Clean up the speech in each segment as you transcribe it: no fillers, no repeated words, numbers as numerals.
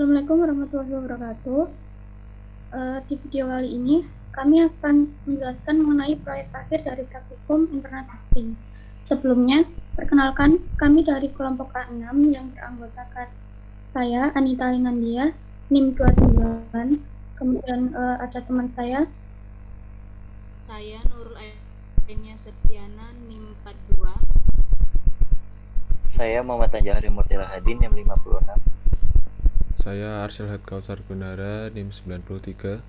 Assalamualaikum warahmatullahi wabarakatuh. Di video kali ini kami akan menjelaskan mengenai proyek akhir dari praktikum Internet of Things. Sebelumnya, perkenalkan kami dari kelompok A6 yang beranggotakan saya, Anita Inandia, NIM 29. Kemudian ada teman saya Nurul Ainia Septiana, NIM 42. Saya Muhammad Anjahri Murtila Hadi, NIM 56. Saya Arsyil Hadkausar Gunara, NIM 93.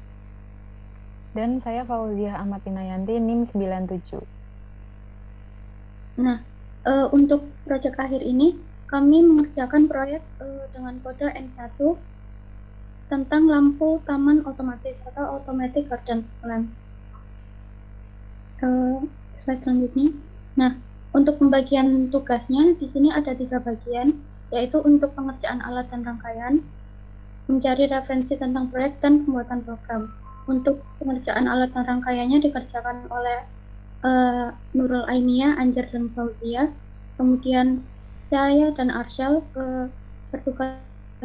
Dan saya Fauziah Ahmad Inayanti, NIM 97. Nah, untuk proyek akhir ini kami mengerjakan proyek dengan kode N1 tentang lampu taman otomatis atau automatic garden lamp. Slide selanjutnya. Nah, untuk pembagian tugasnya di sini ada 3 bagian, yaitu untuk pengerjaan alat dan rangkaian, mencari referensi tentang proyek, dan pembuatan program. Untuk pengerjaan alat dan rangkaiannya dikerjakan oleh Nurul Ainia, Anjar, dan Fauzia. Kemudian saya dan Arsyil bertugas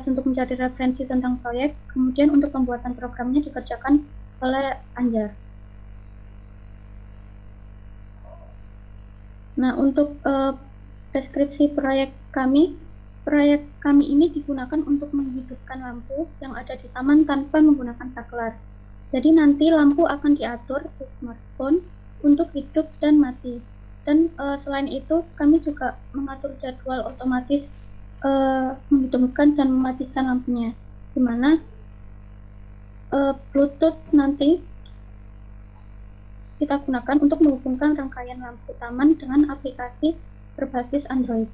untuk mencari referensi tentang proyek. Kemudian untuk pembuatan programnya dikerjakan oleh Anjar. Nah, untuk deskripsi proyek kami ini digunakan untuk menghidupkan lampu yang ada di taman tanpa menggunakan saklar. Jadi nanti lampu akan diatur di smartphone untuk hidup dan mati. Dan selain itu kami juga mengatur jadwal otomatis menghidupkan dan mematikan lampunya, di mana Bluetooth nanti kita gunakan untuk menghubungkan rangkaian lampu taman dengan aplikasi berbasis Android.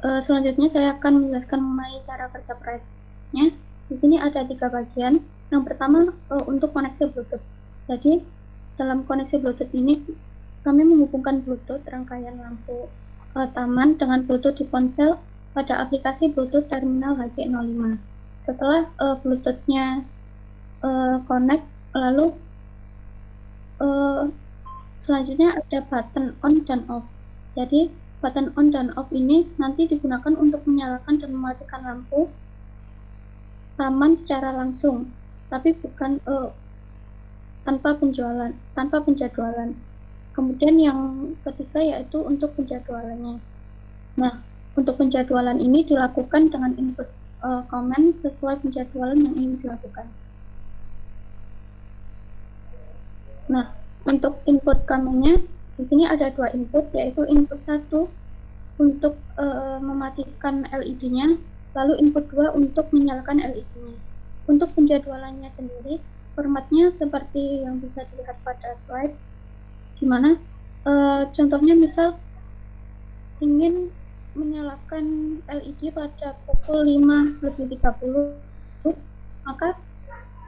Selanjutnya saya akan menjelaskan mengenai cara kerja proyeknya. Di sini ada 3 bagian. Yang pertama untuk koneksi Bluetooth. Jadi dalam koneksi Bluetooth ini kami menghubungkan Bluetooth rangkaian lampu taman dengan Bluetooth di ponsel pada aplikasi Bluetooth terminal HC05. Setelah Bluetooth-nya connect, lalu selanjutnya ada button on dan off. Jadi button on dan off ini nanti digunakan untuk menyalakan dan mematikan lampu taman secara langsung, tapi bukan tanpa penjadwalan. Kemudian yang ketiga yaitu untuk penjadwalannya. Nah, untuk penjadwalan ini dilakukan dengan input komen sesuai penjadwalan yang ingin dilakukan. Nah, untuk input komennya di sini ada 2 input, yaitu input 1 untuk mematikan LED-nya, lalu input 2 untuk menyalakan LED-nya. Untuk penjadwalannya sendiri, formatnya seperti yang bisa dilihat pada slide, di mana contohnya misal ingin menyalakan LED pada pukul 5:30, maka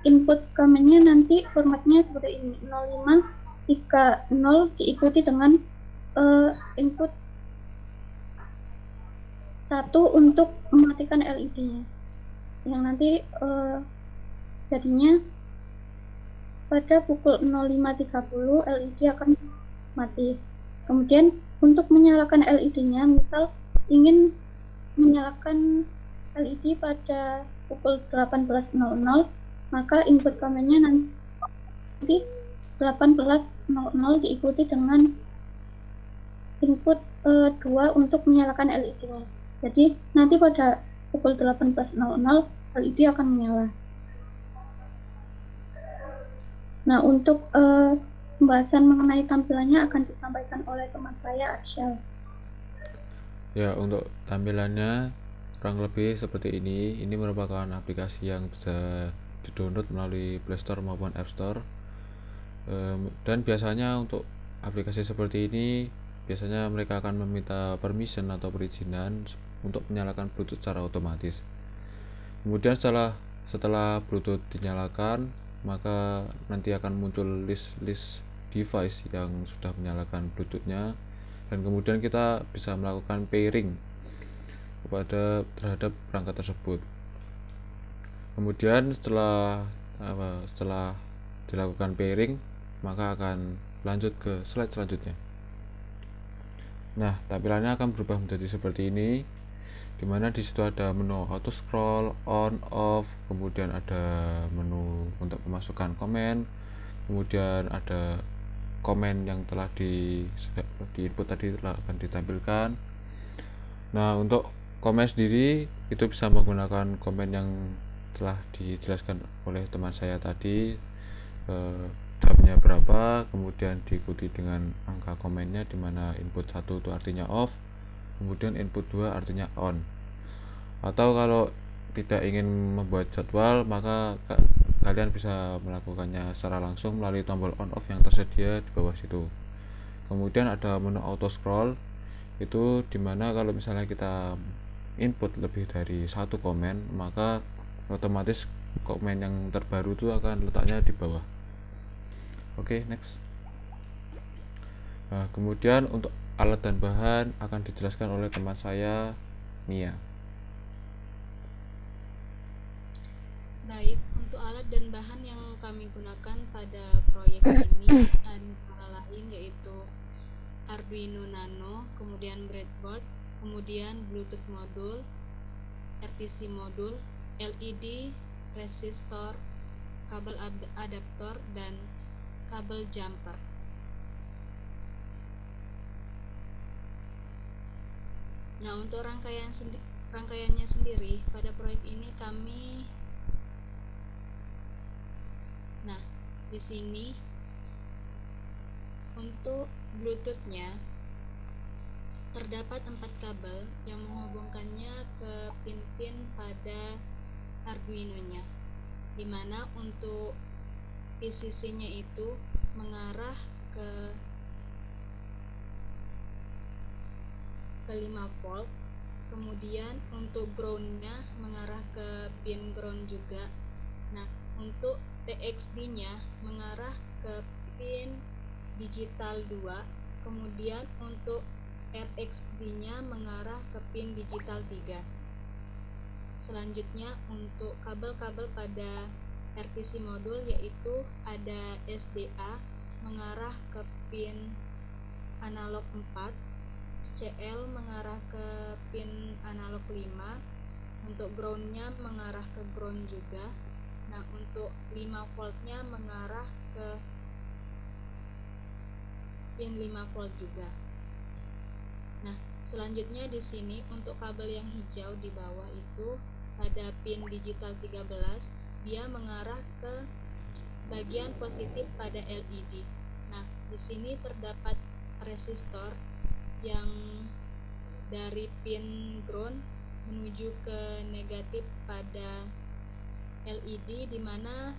input komennya nanti formatnya seperti ini, 0530 diikuti dengan input 1 untuk mematikan LED-nya, yang nanti jadinya pada pukul 05.30 LED akan mati. Kemudian untuk menyalakan LED-nya, misal ingin menyalakan LED pada pukul 18.00, maka input komennya nanti 18.00 diikuti dengan input 2 untuk menyalakan LED-nya. Jadi nanti pada pukul 18.00 LED akan menyala. Nah, untuk pembahasan mengenai tampilannya akan disampaikan oleh teman saya, Arsyil. Ya, untuk tampilannya kurang lebih seperti ini. Ini merupakan aplikasi yang bisa di-download melalui Play Store maupun App Store. Dan biasanya untuk aplikasi seperti ini, biasanya mereka akan meminta permission atau perizinan untuk menyalakan Bluetooth secara otomatis. Kemudian setelah Bluetooth dinyalakan, maka nanti akan muncul list device yang sudah menyalakan Bluetooth-nya, dan kemudian kita bisa melakukan pairing terhadap perangkat tersebut. Kemudian setelah dilakukan pairing, maka akan lanjut ke slide selanjutnya. Nah, tampilannya akan berubah menjadi seperti ini, dimana di situ ada menu auto scroll, on, off, kemudian ada menu untuk memasukkan komen, kemudian ada komen yang telah di input tadi telah akan ditampilkan. Nah, untuk komen sendiri itu bisa menggunakan komen yang telah dijelaskan oleh teman saya tadi, jamnya berapa, kemudian diikuti dengan angka komennya, dimana input 1 itu artinya off, kemudian input 2 artinya on. Atau kalau tidak ingin membuat jadwal, maka kalian bisa melakukannya secara langsung melalui tombol on off yang tersedia di bawah situ. Kemudian ada menu auto scroll, itu dimana kalau misalnya kita input lebih dari satu komen, maka otomatis komen yang terbaru itu akan letaknya di bawah. Oke, next. Nah, kemudian untuk alat dan bahan akan dijelaskan oleh teman saya, Nia. Baik, untuk alat dan bahan yang kami gunakan pada proyek ini antara lain yaitu Arduino Nano, kemudian breadboard, kemudian Bluetooth modul, RTC modul, LED, resistor, kabel adaptor, dan kabel jumper. Nah, untuk rangkaiannya sendiri pada proyek ini di sini untuk Bluetooth-nya terdapat 4 kabel yang menghubungkannya ke pin-pin pada Arduino-nya, dimana untuk VCC-nya itu mengarah ke 5 volt, kemudian untuk ground-nya mengarah ke pin ground juga. Nah, untuk TXD-nya mengarah ke pin digital 2, kemudian untuk RXD-nya mengarah ke pin digital 3. Selanjutnya untuk kabel-kabel pada RTC modul yaitu ada SDA mengarah ke pin analog 4, CL mengarah ke pin analog 5, untuk ground-nya mengarah ke ground juga. Nah, untuk 5 voltnya mengarah ke pin 5 volt juga. Nah, selanjutnya di sini untuk kabel yang hijau di bawah itu pada pin digital 13, dia mengarah ke bagian positif pada LED. Nah, di sini terdapat resistor yang dari pin ground menuju ke negatif pada LED, di mana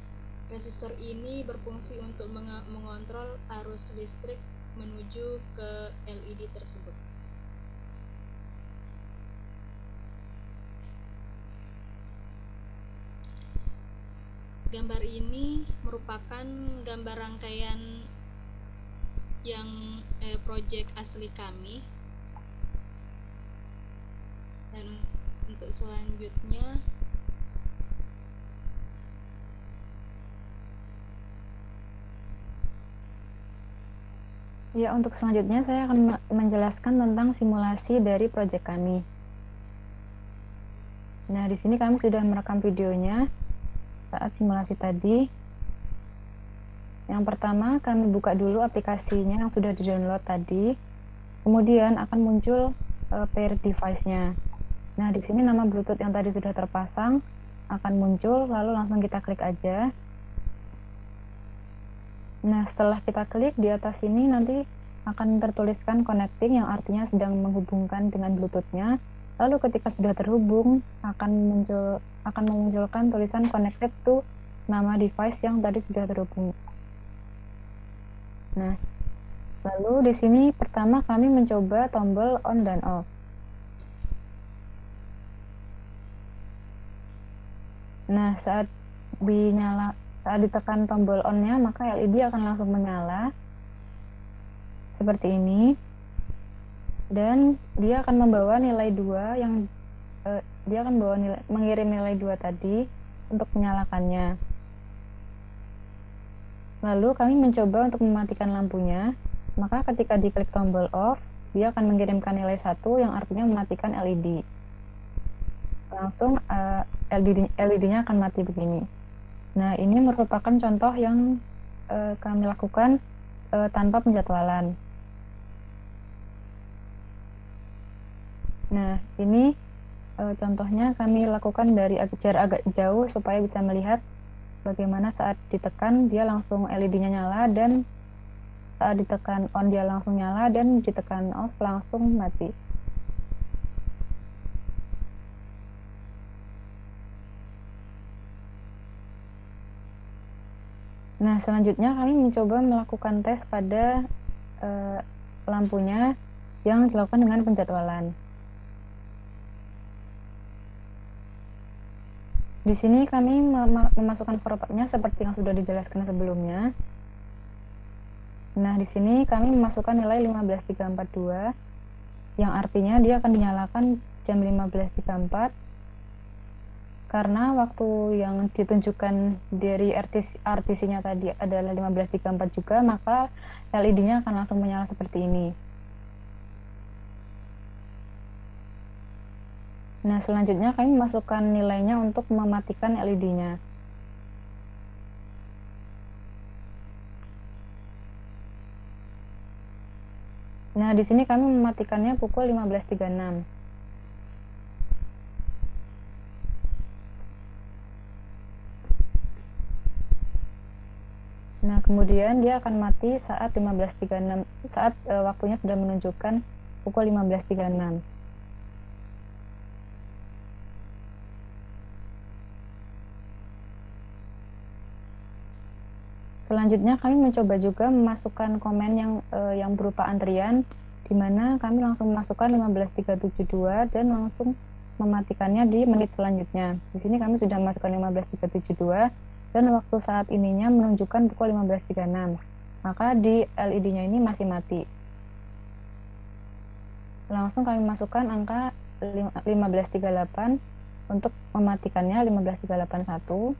resistor ini berfungsi untuk mengontrol arus listrik menuju ke LED tersebut. Gambar ini merupakan gambar rangkaian yang proyek asli kami. Dan untuk selanjutnya ya, untuk selanjutnya saya akan menjelaskan tentang simulasi dari proyek kami. Nah, di sini kami sudah merekam videonya saat simulasi tadi. Yang pertama, kami buka dulu aplikasinya yang sudah di-download tadi. Kemudian akan muncul pair device-nya. Nah, di sini nama Bluetooth yang tadi sudah terpasang akan muncul, lalu langsung kita klik aja. Nah, setelah kita klik di atas ini nanti akan tertuliskan connecting, yang artinya sedang menghubungkan dengan Bluetooth-nya. Lalu ketika sudah terhubung akan memunculkan tulisan connected to nama device yang tadi sudah terhubung. Nah, lalu di sini pertama kami mencoba tombol on dan off. Nah, saat ditekan tombol on-nya, maka LED akan langsung menyala seperti ini, dan dia akan membawa nilai 2 yang mengirim nilai 2 tadi untuk menyalakannya. Lalu kami mencoba untuk mematikan lampunya, maka ketika diklik tombol off, dia akan mengirimkan nilai 1 yang artinya mematikan LED. Langsung LED-nya akan mati begini. Nah, ini merupakan contoh yang kami lakukan tanpa penjadwalan. Nah, ini contohnya kami lakukan dari jarak agak jauh supaya bisa melihat bagaimana saat ditekan dia langsung LED-nya nyala, dan saat ditekan on dia langsung nyala, dan ditekan off langsung mati. Nah, selanjutnya kami mencoba melakukan tes pada lampunya yang dilakukan dengan penjadwalan. Di sini kami memasukkan formatnya seperti yang sudah dijelaskan sebelumnya. Nah, di sini kami memasukkan nilai 15342 yang artinya dia akan dinyalakan jam 15.34 karena waktu yang ditunjukkan dari RTC-nya tadi adalah 15.34 juga, maka LED-nya akan langsung menyala seperti ini. Nah, selanjutnya kami memasukkan nilainya untuk mematikan LED-nya. Nah, di sini kami mematikannya pukul 15.36. Nah, kemudian dia akan mati saat 15.36, saat waktunya sudah menunjukkan pukul 15.36. Selanjutnya kami mencoba juga memasukkan komen yang berupa antrian, di mana kami langsung memasukkan 15.372 dan langsung mematikannya di menit selanjutnya. Di sini kami sudah memasukkan 15.372 dan waktu saat ininya menunjukkan pukul 15.36. Maka di LED-nya ini masih mati. Langsung kami masukkan angka 15.38 untuk mematikannya, 15.381.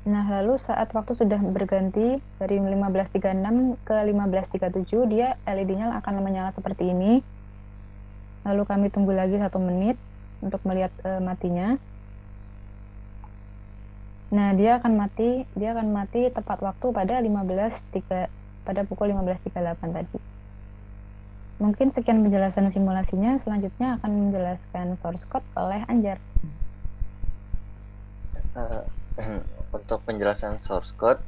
Nah, lalu saat waktu sudah berganti dari 15.36 ke 15.37, dia LED-nya akan menyala seperti ini. Lalu kami tunggu lagi 1 menit untuk melihat matinya. Nah, dia akan mati tepat waktu pada pukul 15.38 tadi. Mungkin sekian penjelasan simulasinya. Selanjutnya akan menjelaskan source code oleh Anjar. Untuk penjelasan source code,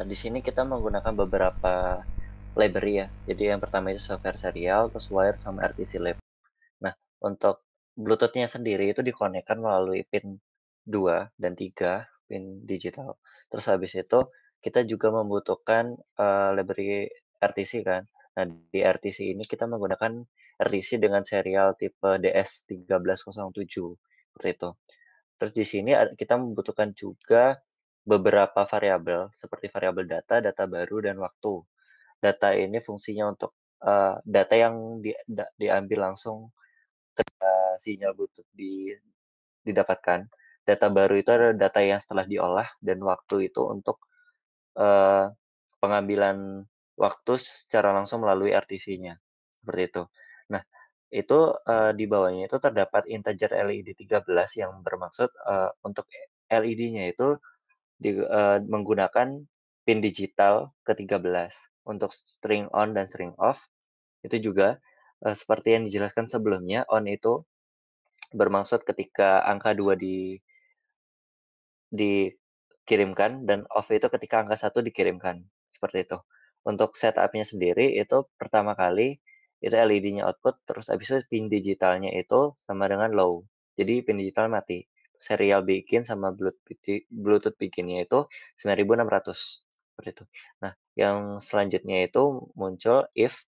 di sini kita menggunakan beberapa library ya. Jadi yang pertama itu software serial, terus wire sama RTC lab. Nah, untuk Bluetooth-nya sendiri itu dikonekkan melalui pin 2 dan 3, pin digital. Terus habis itu kita juga membutuhkan library RTC kan. Nah, di RTC ini kita menggunakan RTC dengan serial tipe DS1307 seperti itu. Terus di sini kita membutuhkan juga beberapa variabel seperti variabel data baru, dan waktu. Data ini fungsinya untuk data yang diambil langsung sinyal Bluetooth didapatkan. Data baru itu adalah data yang setelah diolah, dan waktu itu untuk pengambilan waktu secara langsung melalui RTC-nya. Seperti itu. Nah, itu di bawahnya itu terdapat integer LED 13 yang bermaksud untuk LED-nya itu menggunakan pin digital ke-13 untuk string on dan string off. Itu juga seperti yang dijelaskan sebelumnya, on itu bermaksud ketika angka 2 dikirimkan, dan off itu ketika angka 1 dikirimkan, seperti itu. Untuk setup-nya sendiri itu pertama kali itu LED-nya output, terus habis itu pin digitalnya itu sama dengan low. Jadi pin digital mati. Serial bikin sama Bluetooth bikinnya itu 9600, seperti itu. Nah, yang selanjutnya itu muncul if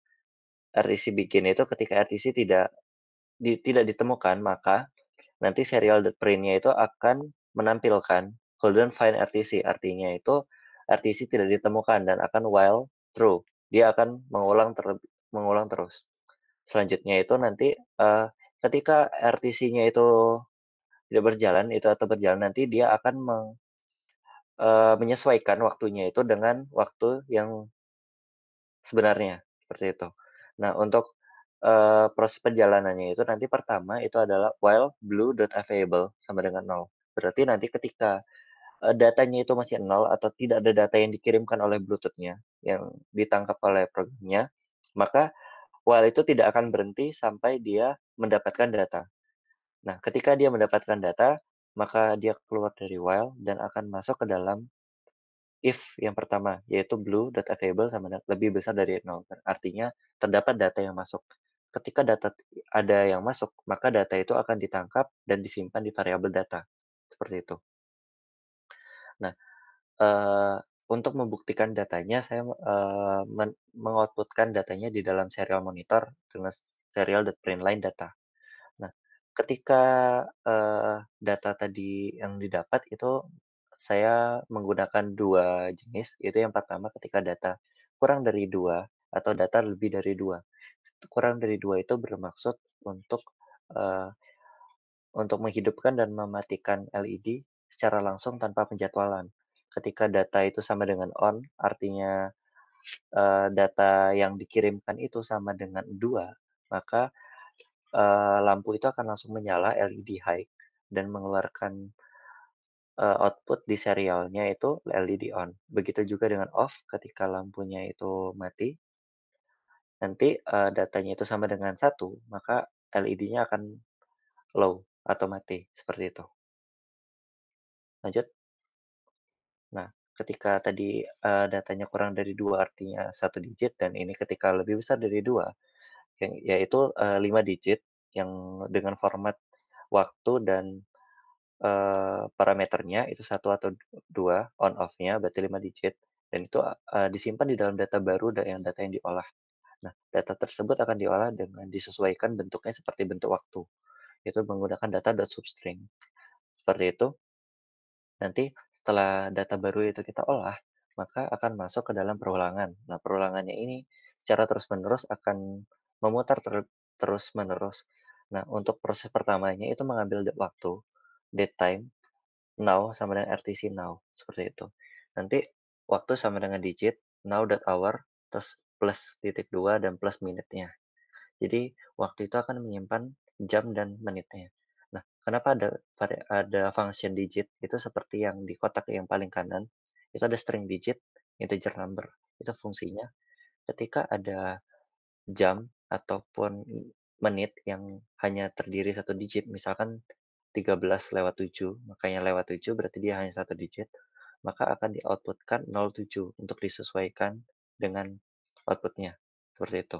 RTC bikin itu ketika RTC tidak ditemukan, maka nanti serial print-nya itu akan menampilkan couldn't find RTC. Artinya itu RTC tidak ditemukan dan akan while true. Dia akan mengulang terus. selanjutnya itu nanti ketika RTC-nya itu tidak berjalan itu atau berjalan nanti dia akan menyesuaikan waktunya itu dengan waktu yang sebenarnya, seperti itu. Nah, untuk proses perjalanannya itu nanti pertama itu adalah while blue.available sama dengan 0. Berarti nanti ketika datanya itu masih 0 atau tidak ada data yang dikirimkan oleh Bluetooth-nya yang ditangkap oleh programnya, maka while itu tidak akan berhenti sampai dia mendapatkan data. Nah, ketika dia mendapatkan data, maka dia keluar dari while dan akan masuk ke dalam if yang pertama, yaitu blue.available sama lebih besar dari 0. Artinya terdapat data yang masuk. Ketika data ada yang masuk, maka data itu akan ditangkap dan disimpan di variabel data. Seperti itu. Nah, untuk membuktikan datanya, saya mengoutputkan datanya di dalam serial monitor dengan serial.println data. Nah, ketika data tadi yang didapat itu saya menggunakan 2 jenis, yaitu yang pertama ketika data kurang dari 2 atau data lebih dari 2. Kurang dari 2 itu bermaksud eee, untuk menghidupkan dan mematikan LED secara langsung tanpa penjadwalan. Ketika data itu sama dengan on, artinya data yang dikirimkan itu sama dengan 2, maka lampu itu akan langsung menyala LED high dan mengeluarkan output di serialnya itu LED on. Begitu juga dengan off ketika lampunya itu mati, nanti datanya itu sama dengan 1, maka LED-nya akan low atau mati, seperti itu. Lanjut. Nah, ketika tadi datanya kurang dari 2 artinya 1 digit dan ini ketika lebih besar dari 2, yaitu 5 digit yang dengan format waktu dan parameternya itu 1 atau 2 on off-nya berarti 5 digit dan itu disimpan di dalam data baru yang data yang diolah. Nah, data tersebut akan diolah dengan disesuaikan bentuknya seperti bentuk waktu, yaitu menggunakan data.substring. Seperti itu. Nanti setelah data baru itu kita olah, maka akan masuk ke dalam perulangan. Nah, perulangannya ini secara terus-menerus akan memutar terus-menerus. Nah, untuk proses pertamanya itu mengambil waktu, date time, now sama dengan RTC now, seperti itu. Nanti waktu sama dengan digit, now.hour, terus plus titik 2 dan plus menitnya. Jadi waktu itu akan menyimpan jam dan menitnya. Nah, kenapa ada function digit itu seperti yang di kotak yang paling kanan, itu ada string digit, integer number. Itu fungsinya ketika ada jam ataupun menit yang hanya terdiri 1 digit, misalkan 13:07, makanya lewat 7 berarti dia hanya 1 digit, maka akan di-output-kan 07 untuk disesuaikan dengan output-nya, seperti itu.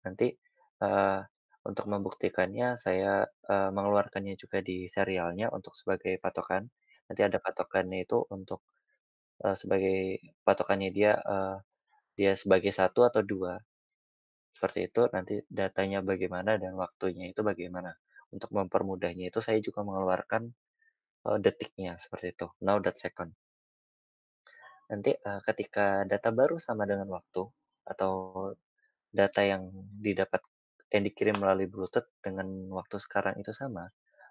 Nanti, untuk membuktikannya saya, mengeluarkannya juga di serialnya untuk sebagai patokan. Nanti ada patokannya itu untuk, sebagai patokannya dia sebagai 1 atau 2. Seperti itu, nanti datanya bagaimana dan waktunya itu bagaimana. Untuk mempermudahnya itu saya juga mengeluarkan, detiknya, seperti itu, now.second. Nanti, ketika data baru sama dengan waktu atau data yang dikirim melalui Bluetooth dengan waktu sekarang itu sama,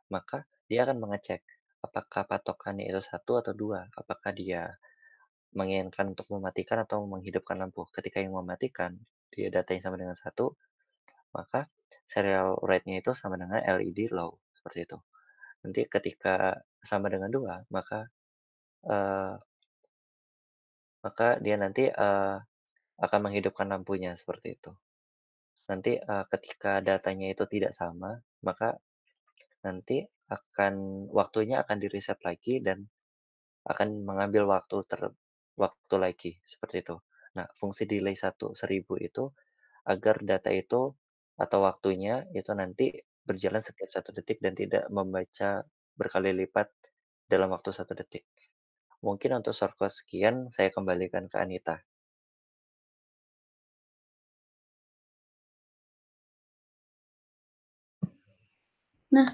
maka dia akan mengecek apakah patokannya itu 1 atau 2, apakah dia menginginkan untuk mematikan atau menghidupkan lampu. Ketika yang mematikan, dia datanya sama dengan 1, maka serial rate-nya itu sama dengan LED low, seperti itu. Nanti ketika sama dengan 2, eee, maka dia nanti, akan menghidupkan lampunya, seperti itu. Nanti, ketika datanya itu tidak sama, maka nanti waktunya akan di-reset lagi dan akan mengambil waktu lagi, seperti itu. Nah, fungsi delay 1000 itu agar data itu atau waktunya itu nanti berjalan setiap 1 detik dan tidak membaca berkali lipat dalam waktu 1 detik. Mungkin untuk shortcut sekian, saya kembalikan ke Anita. Nah,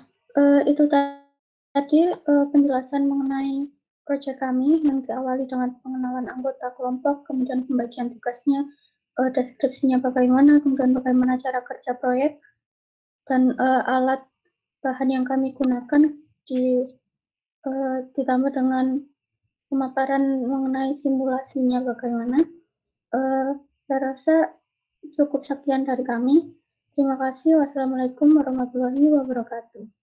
itu tadi penjelasan mengenai proyek kami yang diawali dengan pengenalan anggota kelompok, kemudian pembagian tugasnya, deskripsinya bagaimana, kemudian bagaimana cara kerja proyek, dan alat bahan yang kami gunakan ditambah dengan pemaparan mengenai simulasinya bagaimana. Saya rasa cukup sekian dari kami. Terima kasih. Wassalamualaikum warahmatullahi wabarakatuh.